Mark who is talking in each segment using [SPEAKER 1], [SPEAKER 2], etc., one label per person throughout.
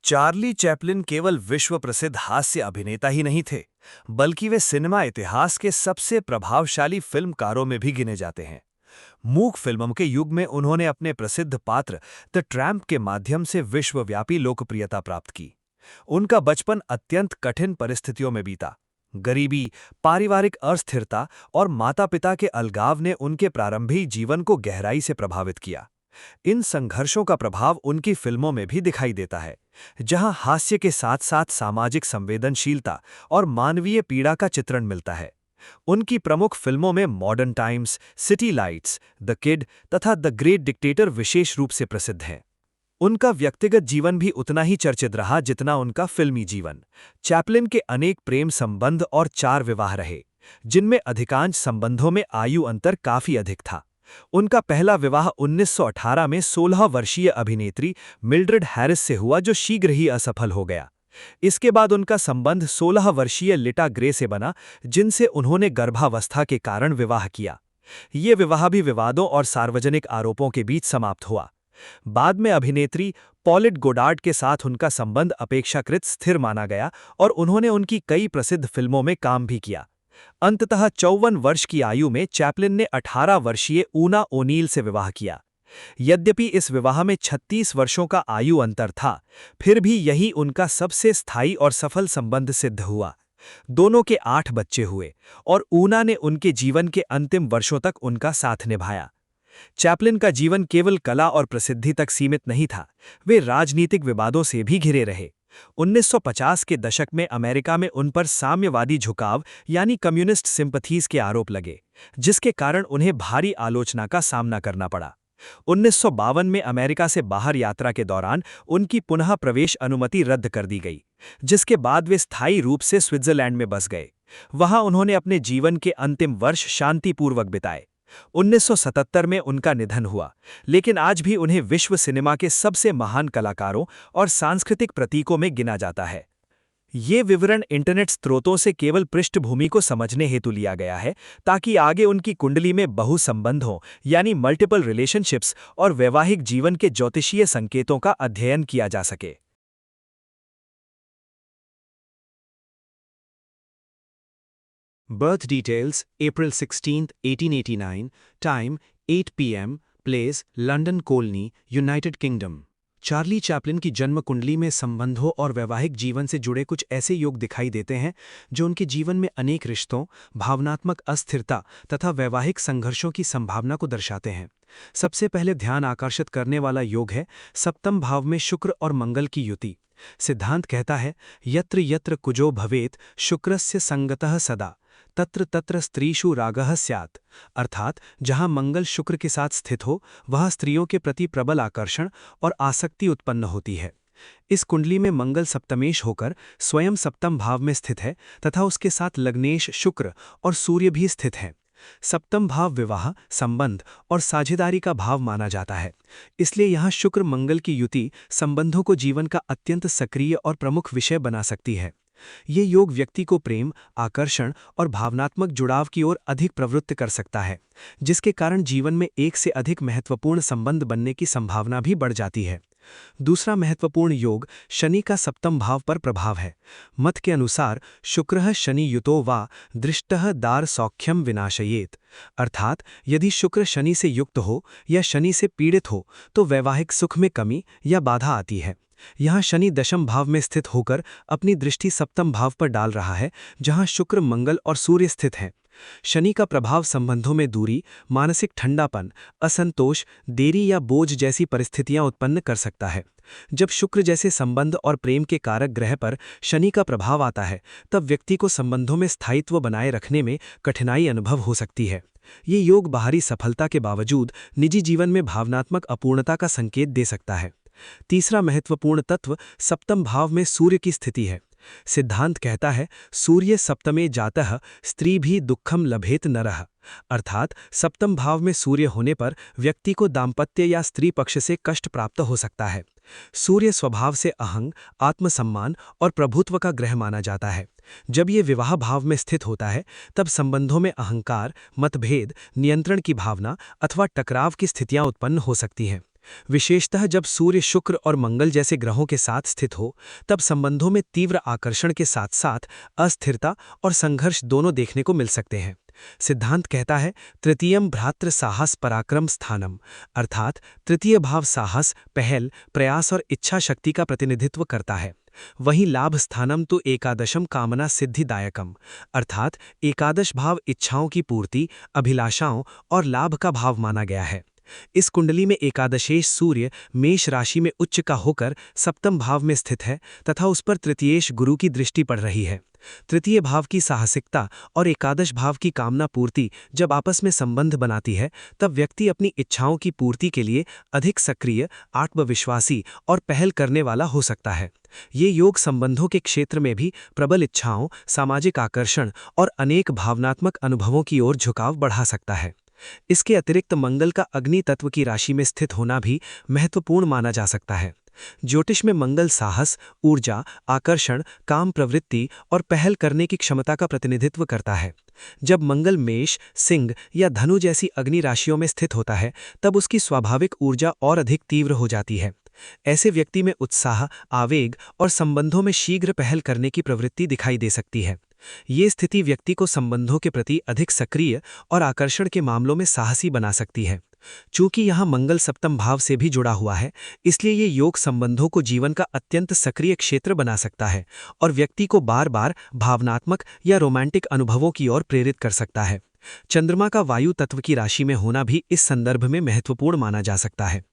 [SPEAKER 1] Charlie Chaplin केवल विश्व प्रसिद्ध हास्य अभिनेता ही नहीं थे, बल्कि वे सिनेमा इतिहास के सबसे प्रभावशाली फिल्मकारों में भी गिने जाते हैं। मूक फिल्मों के युग में उन्होंने अपने प्रसिद्ध पात्र द ट्रैम्प के माध्यम से विश्वव्यापी लोकप्रियता प्राप्त की। उनका बचपन अत्यंत कठिन परिस्थितियों में बीता। गरीबी, पारिवारिक अस्थिरता और माता-पिता के अलगाव ने उनके प्रारंभिक जीवन को गहराई से प्रभावित किया। इन संघर्षों का प्रभाव उनकी फिल्मों में भी दिखाई देता है, जहां हास्य के साथ-साथ सामाजिक संवेदनशीलता और मानवीय पीड़ा का चित्रण मिलता है। उनकी प्रमुख फिल्मों में modern times, city lights, the kid तथा द ग्रेट डिक्टेटर विशेष रूप से प्रसिद्ध हैं। उनका व्यक्तिगत जीवन भी उतना ही चर्चित रहा जितना उनका फिल्मी जीवन। चैपलिन के अनेक प्रेम संबंध और 4 विवाह रहे, जिनमें अधिकांश संबंधों में आयु अंतर काफी अधिक था। उनका पहला विवाह 1918 में 16 वर्षीय अभिनेत्री मिल्ड्रेड हैरिस से हुआ, जो शीघ्र ही असफल हो गया। इसके बाद उनका संबंध 16 वर्षीय लिटा ग्रे से बना, जिनसे उन्होंने गर्भावस्था के कारण विवाह किया। ये विवाह भी विवादों और सार्वजनिक आरोपों के बीच समाप्त हुआ। बाद में अभिनेत्री पॉलिट गोडार्ड के साथ उनका संबंध अपेक्षाकृत स्थिर माना गया और उन्होंने उनकी कई प्रसिद्ध फिल्मों में काम भी किया। अंततः 54 वर्ष की आयु में चैपलिन ने 18 वर्षीय ऊना ओनील से विवाह किया। यद्यपि इस विवाह में 36 वर्षों का आयु अंतर था, फिर भी यही उनका सबसे स्थायी और सफल संबंध सिद्ध हुआ। दोनों के 8 बच्चे हुए और ऊना ने उनके जीवन के अंतिम वर्षों तक उनका साथ निभाया। चैपलिन का जीवन केवल कला और प्रसिद्धि तक सीमित नहीं था, वे राजनीतिक विवादों से भी घिरे रहे। 1950 के दशक में अमेरिका में उन पर साम्यवादी झुकाव यानी कम्युनिस्ट सिंपथीज के आरोप लगे, जिसके कारण उन्हें भारी आलोचना का सामना करना पड़ा। 1952 में अमेरिका से बाहर यात्रा के दौरान उनकी पुनः प्रवेश अनुमति रद्द कर दी गई, जिसके बाद वे स्थायी रूप से स्विट्जरलैंड में बस गए। वहां उन्होंने अपने जीवन के अंतिम वर्ष शांतिपूर्वक बिताए। 1977 में उनका निधन हुआ, लेकिन आज भी उन्हें विश्व सिनेमा के सबसे महान कलाकारों और सांस्कृतिक प्रतीकों में गिना जाता है। ये विवरण इंटरनेट स्रोतों से केवल पृष्ठभूमि को समझने हेतु लिया गया है, ताकि आगे उनकी कुंडली में बहु संबंधों यानी मल्टीपल रिलेशनशिप्स और वैवाहिक जीवन के ज्योतिषीय संकेतों का अध्ययन किया जा सके।
[SPEAKER 2] Birth details: April 16, 1889. Time: 8 p.m. Place: London Colney, United Kingdom. Charlie Chaplin की जन्म कुंडली में संबंधों और वैवाहिक जीवन से जुड़े कुछ ऐसे योग दिखाई देते हैं जो उनके जीवन में अनेक रिश्तों, भावनात्मक अस्थिरता तथा वैवाहिक संघर्षों की संभावना को दर्शाते हैं। सबसे पहले ध्यान आकर्षित करने वाला योग है सप्तम भाव में शुक्र और मंगल की युति। सिद्धांत कहता है, यत्र यत्र कुजो भवेत शुक्रस्य संगतः सदा तत्र तत्र स्त्रीषु रागः स्यात्। अर्थात जहां मंगल शुक्र के साथ स्थित हो, वह स्त्रियों के प्रति प्रबल आकर्षण और आसक्ति उत्पन्न होती है। इस कुंडली में मंगल सप्तमेश होकर स्वयं सप्तम भाव में स्थित है तथा उसके साथ लग्नेश शुक्र और सूर्य भी स्थित हैं। सप्तम भाव विवाह, संबंध और साझेदारी का भाव माना जाता है, इसलिए यहाँ शुक्र मंगल की युति संबंधों को जीवन का अत्यंत सक्रिय और प्रमुख विषय बना सकती है। ये योग व्यक्ति को प्रेम, आकर्षण और भावनात्मक जुड़ाव की ओर अधिक प्रवृत्त कर सकता है, जिसके कारण जीवन में एक से अधिक महत्वपूर्ण संबंध बनने की संभावना भी बढ़ जाती है। दूसरा महत्वपूर्ण योग शनि का सप्तम भाव पर प्रभाव है। मत के अनुसार शुक्रः शनि युतो वा दृष्टः दार सौख्यम विनाशयेत। अर्थात यदि शुक्र शनि से युक्त हो या शनि से पीड़ित हो तो वैवाहिक सुख में कमी या बाधा आती है। यहाँ शनि दशम भाव में स्थित होकर अपनी दृष्टि सप्तम भाव पर डाल रहा है, जहाँ शुक्र, मंगल और सूर्य स्थित हैं। शनि का प्रभाव संबंधों में दूरी, मानसिक ठंडापन, असंतोष, देरी या बोझ जैसी परिस्थितियां उत्पन्न कर सकता है। जब शुक्र जैसे संबंध और प्रेम के कारक ग्रह पर शनि का प्रभाव आता है, तब व्यक्ति को संबंधों में स्थायित्व बनाए रखने में कठिनाई अनुभव हो सकती है। ये योग बाहरी सफलता के बावजूद निजी जीवन में भावनात्मक अपूर्णता का संकेत दे सकता है। तीसरा महत्वपूर्ण तत्व सप्तम भाव में सूर्य की स्थिति है। सिद्धांत कहता है, सूर्य सप्तमे जातः स्त्री भी दुखम लभेत नरः। अर्थात सप्तम भाव में सूर्य होने पर व्यक्ति को दाम्पत्य या स्त्री पक्ष से कष्ट प्राप्त हो सकता है। सूर्य स्वभाव से अहंग, आत्मसम्मान और प्रभुत्व का ग्रह माना जाता है। जब ये विवाह भाव में स्थित होता है, तब संबंधों में अहंकार, मतभेद, नियंत्रण की भावना अथवा टकराव की स्थितियां उत्पन्न हो सकती हैं। विशेषतः जब सूर्य, शुक्र और मंगल जैसे ग्रहों के साथ स्थित हो, तब संबंधों में तीव्र आकर्षण के साथ साथ अस्थिरता और संघर्ष दोनों देखने को मिल सकते हैं। सिद्धांत कहता है, तृतीयम भ्रातृ साहस पराक्रम स्थानम, अर्थात तृतीय भाव साहस, पहल, प्रयास और इच्छा शक्ति का प्रतिनिधित्व करता है। वहीं लाभ स्थानम तो एकादशम कामना सिद्धिदायकम, अर्थात एकादश भाव इच्छाओं की पूर्ति, अभिलाषाओं और लाभ का भाव माना गया है। इस कुंडली में एकादशेश सूर्य मेष राशि में उच्च का होकर सप्तम भाव में स्थित है तथा उस पर तृतीयेश गुरु की दृष्टि पड़ रही है। तृतीय भाव की साहसिकता और एकादश भाव की कामना पूर्ति जब आपस में संबंध बनाती है, तब व्यक्ति अपनी इच्छाओं की पूर्ति के लिए अधिक सक्रिय, आत्मविश्वासी और पहल करने वाला हो सकता है। ये योग संबंधों के क्षेत्र में भी प्रबल इच्छाओं, सामाजिक आकर्षण और अनेक भावनात्मक अनुभवों की ओर झुकाव बढ़ा सकता है। इसके अतिरिक्त मंगल का अग्नि तत्व की राशि में स्थित होना भी महत्वपूर्ण माना जा सकता है। ज्योतिष में मंगल साहस, ऊर्जा, आकर्षण, काम प्रवृत्ति और पहल करने की क्षमता का प्रतिनिधित्व करता है। जब मंगल मेष, सिंह या धनु जैसी अग्नि राशियों में स्थित होता है, तब उसकी स्वाभाविक ऊर्जा और अधिक तीव्र हो जाती है। ऐसे व्यक्ति में उत्साह, आवेग और संबंधों में शीघ्र पहल करने की प्रवृत्ति दिखाई दे सकती है। ये स्थिति व्यक्ति को संबंधों के प्रति अधिक सक्रिय और आकर्षण के मामलों में साहसी बना सकती है। चूंकि यहाँ मंगल सप्तम भाव से भी जुड़ा हुआ है, इसलिए ये योग संबंधों को जीवन का अत्यंत सक्रिय क्षेत्र बना सकता है और व्यक्ति को बार बार भावनात्मक या रोमांटिक अनुभवों की ओर प्रेरित कर सकता है। चंद्रमा का वायु तत्व की राशि में होना भी इस संदर्भ में महत्वपूर्ण माना जा सकता है।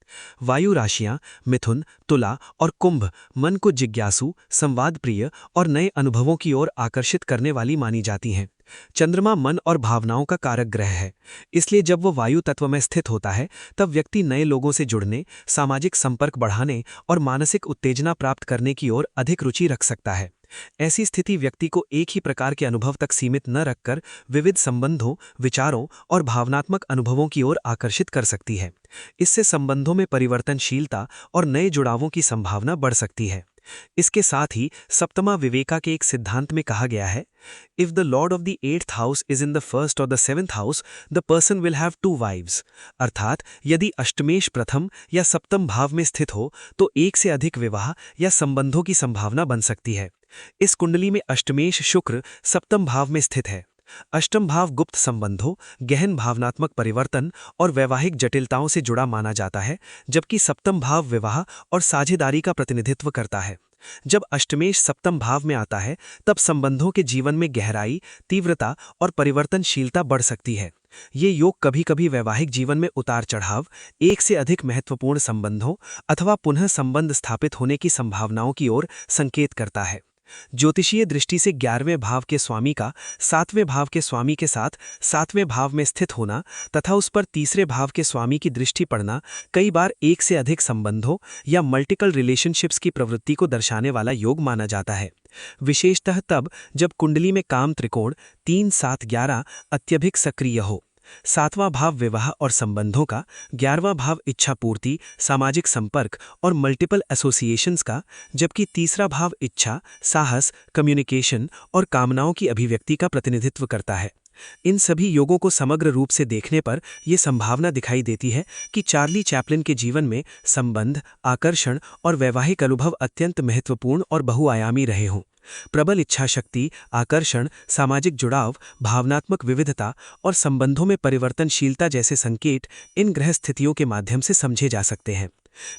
[SPEAKER 2] वायु राशियां मिथुन, तुला और कुंभ मन को जिज्ञासु, संवाद प्रिय और नए अनुभवों की ओर आकर्षित करने वाली मानी जाती हैं। चंद्रमा मन और भावनाओं का कारक ग्रह है, इसलिए जब वो वायु तत्व में स्थित होता है, तब व्यक्ति नए लोगों से जुड़ने, सामाजिक संपर्क बढ़ाने और मानसिक उत्तेजना प्राप्त करने की ओर अधिक रुचि रख सकता है। ऐसी स्थिति व्यक्ति को एक ही प्रकार के अनुभव तक सीमित न रखकर विविध संबंधों, विचारों और भावनात्मक अनुभवों की ओर आकर्षित कर सकती है। इससे संबंधों में परिवर्तनशीलता और नए जुड़ावों की संभावना बढ़ सकती है। इसके साथ ही सप्तमा विवेका के एक सिद्धांत में कहा गया है, if the lord of the 8th house is in the first और the 7th house, the person will have 2 wives, अर्थात यदि अष्टमेश प्रथम या सप्तम भाव में स्थित हो तो एक से अधिक विवाह या संबंधों की संभावना बन सकती है। इस कुंडली में अष्टमेश शुक्र सप्तम भाव में स्थित है। अष्टम भाव गुप्त संबंधों, गहन भावनात्मक परिवर्तन और वैवाहिक जटिलताओं से जुड़ा माना जाता है, जबकि सप्तम भाव विवाह और साझेदारी का प्रतिनिधित्व करता है। जब अष्टमेश सप्तम भाव में आता है, तब संबंधों के जीवन में गहराई, तीव्रता और परिवर्तनशीलता बढ़ सकती है। ये योग कभी-कभी वैवाहिक जीवन में उतार चढ़ाव, एक से अधिक महत्वपूर्ण संबंधों अथवा पुनः संबंध स्थापित होने की संभावनाओं की ओर संकेत करता है। ज्योतिषीय दृष्टि से 11वें भाव के स्वामी का 7वें भाव के स्वामी के साथ 7वें भाव में स्थित होना तथा उस पर तीसरे भाव के स्वामी की दृष्टि पड़ना कई बार एक से अधिक संबंधों या मल्टीपल रिलेशनशिप्स की प्रवृत्ति को दर्शाने वाला योग माना जाता है। विशेषतः तब जब कुंडली में काम त्रिकोण 3, 7, 11 अत्यधिक सक्रिय हो। 7वां भाव विवाह और संबंधों का, 11वां भाव इच्छा पूर्ति, सामाजिक संपर्क और मल्टीपल एसोसिएशंस का, जबकि तीसरा भाव इच्छा, साहस, कम्युनिकेशन और कामनाओं की अभिव्यक्ति का प्रतिनिधित्व करता है। इन सभी योगों को समग्र रूप से देखने पर यह संभावना दिखाई देती है कि चार्ली चैपलिन के जीवन में संबंध, आकर्षण और वैवाहिक अनुभव अत्यंत महत्वपूर्ण और बहुआयामी रहे हों। प्रबल इच्छा शक्ति, आकर्षण, सामाजिक जुड़ाव, भावनात्मक विविधता और संबंधों में परिवर्तनशीलता जैसे संकेत इन ग्रह स्थितियों के माध्यम से समझे जा सकते हैं।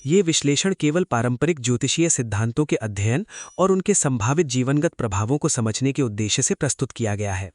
[SPEAKER 2] ये विश्लेषण केवल पारंपरिक ज्योतिषीय सिद्धांतों के अध्ययन और उनके संभावित जीवनगत प्रभावों को समझने के उद्देश्य से प्रस्तुत किया गया है।